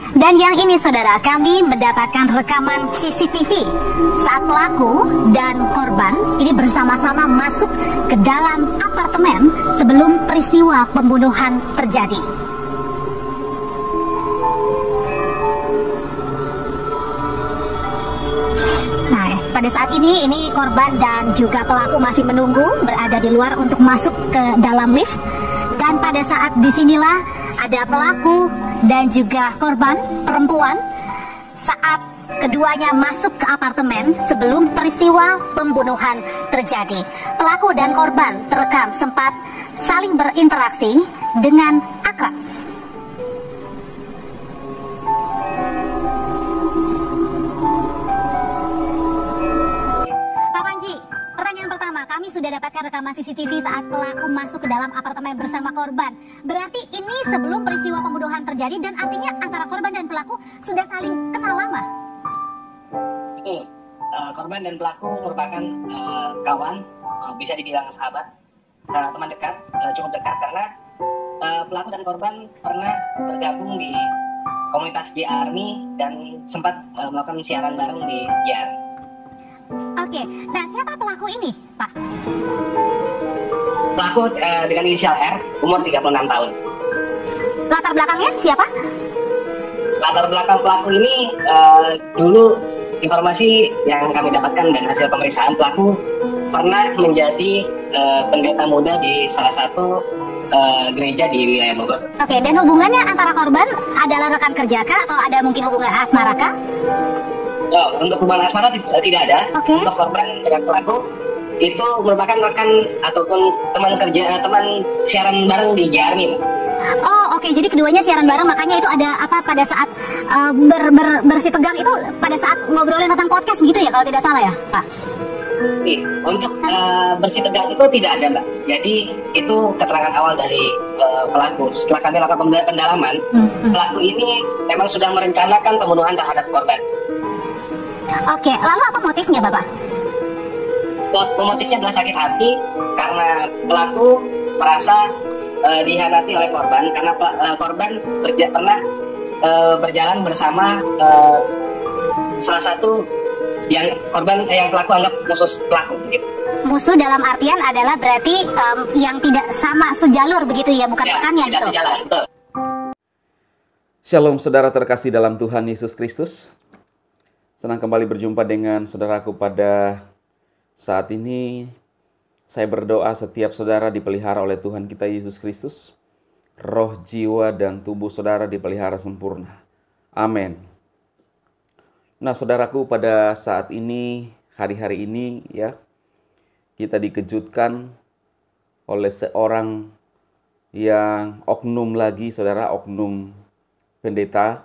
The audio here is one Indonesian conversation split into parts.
Dan yang ini saudara, kami mendapatkan rekaman CCTV saat pelaku dan korban ini bersama-sama masuk ke dalam apartemen sebelum peristiwa pembunuhan terjadi. Nah, pada saat ini korban dan juga pelaku masih menunggu berada di luar untuk masuk ke dalam lift. Dan pada saat disinilah ada pelaku dan juga korban perempuan saat keduanya masuk ke apartemen sebelum peristiwa pembunuhan terjadi. Pelaku dan korban terekam sempat saling berinteraksi dengan akrab. Pak Panji, pertanyaan pertama, kami sudah dapatkan rekaman CCTV saat pelaku masuk ke dalam apartemen bersama korban. Berarti ini sebelum peristiwa pembunuhan terjadi dan artinya antara korban dan pelaku sudah saling kenal lama. Betul, korban dan pelaku merupakan kawan, bisa dibilang sahabat, teman dekat, cukup dekat karena pelaku dan korban pernah tergabung di komunitas J-Army dan sempat melakukan siaran bareng di J-Army. Oke, nah siapa pelaku ini, Pak? Pelaku dengan inisial R, umur 36 tahun. Latar belakangnya siapa? Latar belakang pelaku ini dulu informasi yang kami dapatkan dan hasil pemeriksaan, pelaku pernah menjadi pendeta muda di salah satu gereja di wilayah Bogor. Oke, dan hubungannya antara korban adalah rekan kerja kah atau ada mungkin hubungan asmara kah? Oh, untuk hubungan asmara tidak ada. Oke. Untuk korban dengan pelaku itu merupakan rekan ataupun teman kerja, teman siaran bareng di J-Army. Oh, oke. Jadi keduanya siaran bareng, makanya itu ada apa pada saat bersih tegang itu pada saat ngobrolin tentang podcast begitu ya kalau tidak salah ya, Pak? Untuk bersih tegang itu tidak ada, Mbak. Jadi itu keterangan awal dari pelaku. Setelah kami lakukan pendalaman, pelaku ini memang sudah merencanakan pembunuhan terhadap korban. Oke, lalu apa motifnya, Bapak? Motifnya adalah sakit hati karena pelaku merasa dihianati oleh korban karena korban pernah berjalan bersama salah satu yang pelaku anggap musuh pelaku begitu. Musuh dalam artian adalah berarti yang tidak sama sejalur begitu ya, bukan rekannya gitu. Sejalan, betul. Shalom saudara terkasih dalam Tuhan Yesus Kristus. Senang kembali berjumpa dengan saudaraku pada saat ini. Saya berdoa setiap saudara dipelihara oleh Tuhan kita Yesus Kristus. Roh, jiwa, dan tubuh saudara dipelihara sempurna. Amin. Nah saudaraku, pada saat ini, hari-hari ini ya, kita dikejutkan oleh seorang yang oknum lagi, saudara, oknum pendeta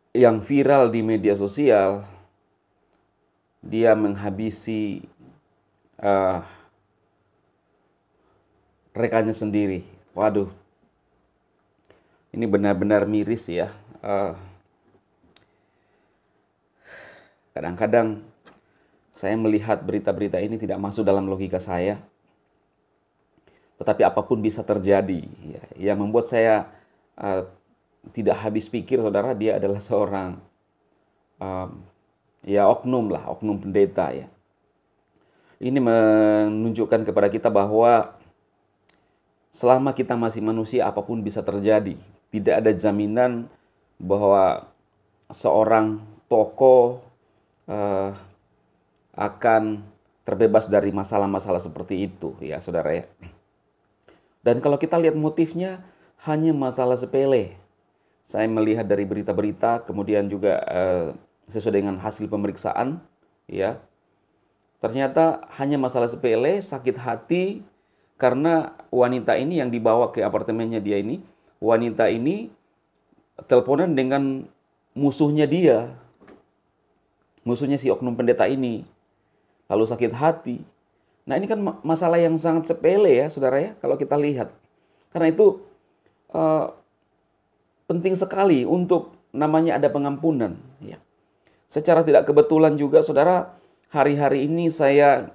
yang viral di media sosial. Dia menghabisi rekannya sendiri. Waduh, ini benar-benar miris ya. Kadang-kadang saya melihat berita-berita ini tidak masuk dalam logika saya. Tetapi apapun bisa terjadi. Ya, yang membuat saya tidak habis pikir, saudara, dia adalah seorang oknum pendeta ya. Ini menunjukkan kepada kita bahwa selama kita masih manusia, apapun bisa terjadi. Tidak ada jaminan bahwa seorang tokoh akan terbebas dari masalah-masalah seperti itu ya, saudara ya. Dan kalau kita lihat motifnya hanya masalah sepele. Saya melihat dari berita-berita, kemudian juga sesuai dengan hasil pemeriksaan, ya, ternyata hanya masalah sepele, sakit hati, karena wanita ini yang dibawa ke apartemennya dia ini, wanita ini teleponan dengan musuhnya dia, musuhnya si oknum pendeta ini, lalu sakit hati. Nah ini kan masalah yang sangat sepele ya, saudara ya, kalau kita lihat. Karena itu penting sekali untuk namanya ada pengampunan. Ya. Secara tidak kebetulan juga, saudara, hari-hari ini saya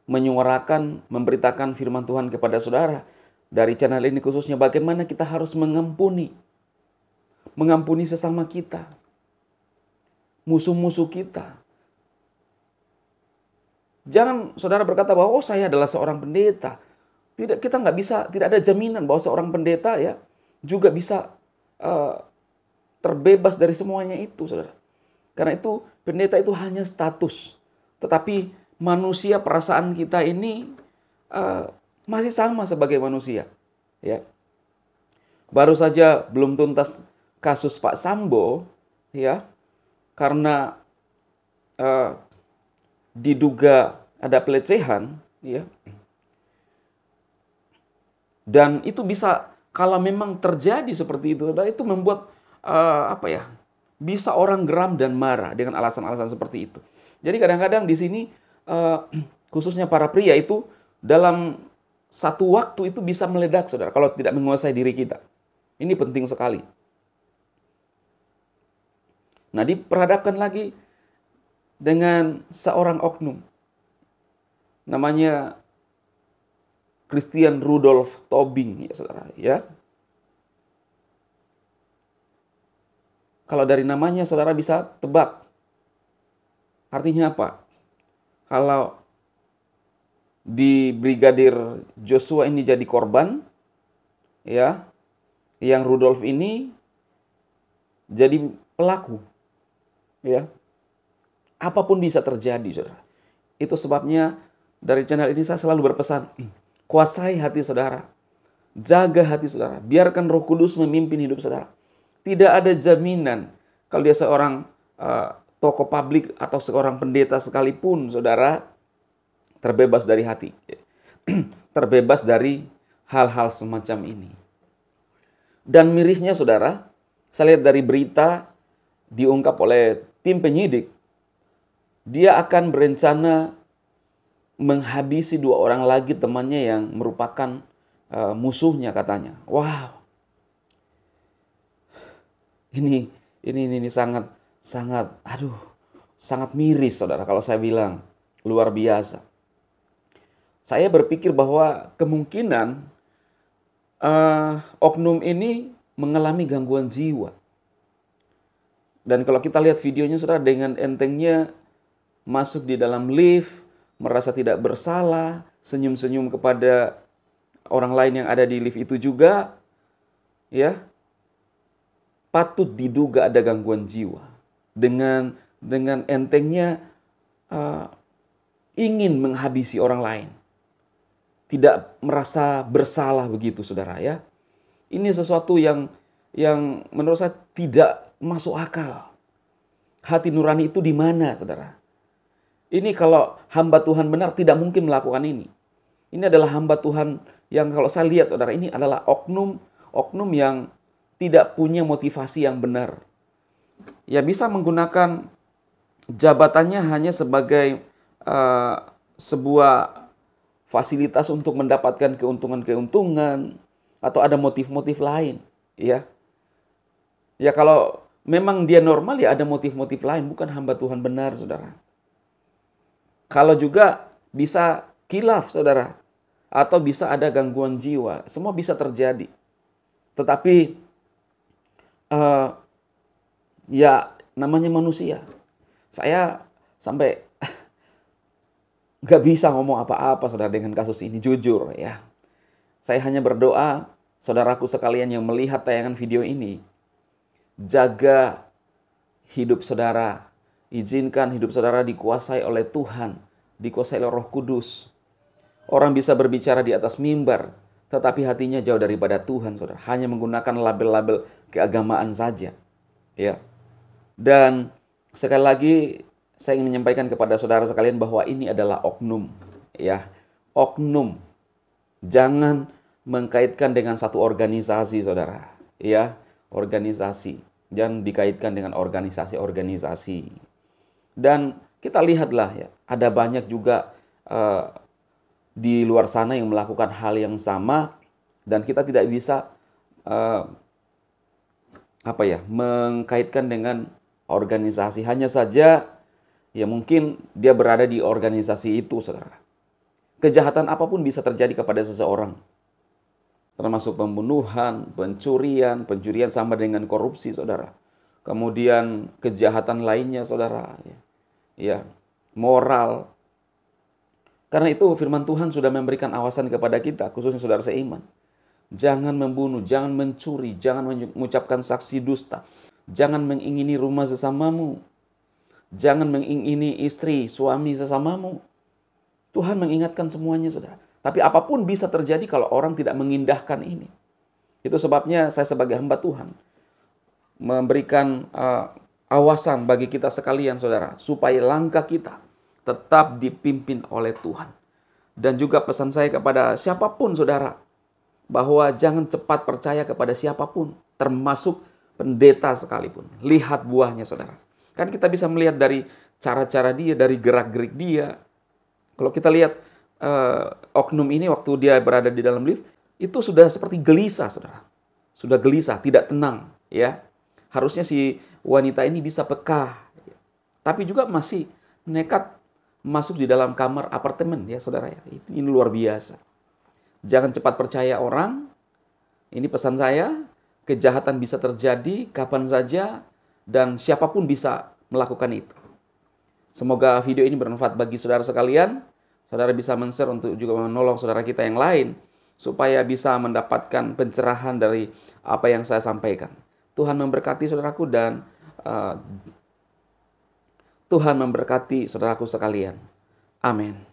menyuarakan, memberitakan firman Tuhan kepada saudara dari channel ini khususnya bagaimana kita harus mengampuni. mengampuni sesama kita, musuh-musuh kita. Jangan saudara berkata bahwa oh saya adalah seorang pendeta. Tidak, kita nggak bisa, tidak ada jaminan bahwa seorang pendeta ya juga bisa terbebas dari semuanya itu, saudara. Karena itu pendeta itu hanya status, tetapi manusia, perasaan kita ini masih sama sebagai manusia, ya. Baru saja belum tuntas kasus Pak Sambo, ya, karena diduga ada pelecehan, ya. Dan itu bisa, kalau memang terjadi seperti itu, itu membuat bisa orang geram dan marah dengan alasan-alasan seperti itu. Jadi kadang-kadang di sini khususnya para pria itu dalam satu waktu itu bisa meledak, saudara, kalau tidak menguasai diri kita. Ini penting sekali. Nah, diperhadapkan lagi dengan seorang oknum. Namanya Christian Rudolph Tobing, ya saudara, ya. Kalau dari namanya saudara bisa tebak. Artinya apa? Kalau di Brigadir Joshua ini jadi korban, ya, yang Rudolph ini jadi pelaku, ya. Apapun bisa terjadi, saudara. Itu sebabnya dari channel ini saya selalu berpesan, kuasai hati saudara, jaga hati saudara, biarkan Roh Kudus memimpin hidup saudara. Tidak ada jaminan kalau dia seorang tokoh publik atau seorang pendeta sekalipun, saudara, terbebas dari hati, terbebas dari hal-hal semacam ini. Dan mirisnya, saudara, saya lihat dari berita diungkap oleh tim penyidik, dia akan berencana menghabisi 2 orang lagi temannya yang merupakan musuhnya katanya. Wow, ini sangat miris, saudara. Kalau saya bilang luar biasa. Saya berpikir bahwa kemungkinan oknum ini mengalami gangguan jiwa. Dan kalau kita lihat videonya, saudara, dengan entengnya masuk di dalam lift, merasa tidak bersalah, senyum-senyum kepada orang lain yang ada di lift itu juga, ya, patut diduga ada gangguan jiwa. Dengan entengnya ingin menghabisi orang lain, tidak merasa bersalah begitu, saudara, ya. Ini sesuatu yang menurut saya tidak masuk akal. Hati nurani itu di mana, saudara? Ini kalau hamba Tuhan benar tidak mungkin melakukan ini. Ini adalah hamba Tuhan yang kalau saya lihat, saudara, ini adalah oknum yang tidak punya motivasi yang benar. Ya, bisa menggunakan jabatannya hanya sebagai sebuah fasilitas untuk mendapatkan keuntungan-keuntungan atau ada motif-motif lain, ya. Ya, kalau memang dia normal ya ada motif-motif lain, bukan hamba Tuhan benar, saudara. Kalau juga bisa khilaf, saudara, atau bisa ada gangguan jiwa, semua bisa terjadi. Tetapi ya namanya manusia. Saya sampai gak bisa ngomong apa-apa, saudara, dengan kasus ini, jujur, ya. Saya hanya berdoa, saudaraku sekalian yang melihat tayangan video ini, jaga hidup saudara. Izinkan hidup saudara dikuasai oleh Tuhan, dikuasai oleh Roh Kudus. Orang bisa berbicara di atas mimbar, tetapi hatinya jauh daripada Tuhan, saudara. Hanya menggunakan label-label keagamaan saja, ya. Dan sekali lagi saya ingin menyampaikan kepada saudara sekalian bahwa ini adalah oknum, ya. Oknum. Jangan mengkaitkan dengan satu organisasi, saudara, ya. Organisasi. Jangan dikaitkan dengan organisasi-organisasi. Dan kita lihatlah, ya, ada banyak juga di luar sana yang melakukan hal yang sama, dan kita tidak bisa mengkaitkan dengan organisasi. Hanya saja ya mungkin dia berada di organisasi itu, saudara. Kejahatan apapun bisa terjadi kepada seseorang. termasuk pembunuhan, pencurian sama dengan korupsi, saudara. Kemudian kejahatan lainnya, saudara. Ya, moral. Karena itu firman Tuhan sudah memberikan awasan kepada kita, khususnya saudara seiman. Jangan membunuh, jangan mencuri, jangan mengucapkan saksi dusta. Jangan mengingini rumah sesamamu. Jangan mengingini istri, suami sesamamu. Tuhan mengingatkan semuanya, saudara. Tapi apapun bisa terjadi kalau orang tidak mengindahkan ini. Itu sebabnya saya sebagai hamba Tuhan memberikan awasan bagi kita sekalian, saudara. Supaya langkah kita tetap dipimpin oleh Tuhan. Dan juga pesan saya kepada siapapun, saudara, bahwa jangan cepat percaya kepada siapapun, termasuk pendeta sekalipun. Lihat buahnya, saudara. Kan kita bisa melihat dari cara-cara dia, dari gerak-gerik dia. Kalau kita lihat oknum ini waktu dia berada di dalam lift, itu sudah seperti gelisah, saudara. Sudah gelisah, tidak tenang, ya. Harusnya si wanita ini bisa peka, tapi juga masih nekat masuk di dalam kamar apartemen, ya saudara, ya. Ini luar biasa. Jangan cepat percaya orang. Ini pesan saya. Kejahatan bisa terjadi kapan saja dan siapapun bisa melakukan itu. Semoga video ini bermanfaat bagi saudara sekalian. Saudara bisa men-share untuk juga menolong saudara kita yang lain supaya bisa mendapatkan pencerahan dari apa yang saya sampaikan. Tuhan memberkati saudaraku dan Tuhan memberkati saudaraku sekalian. Amin.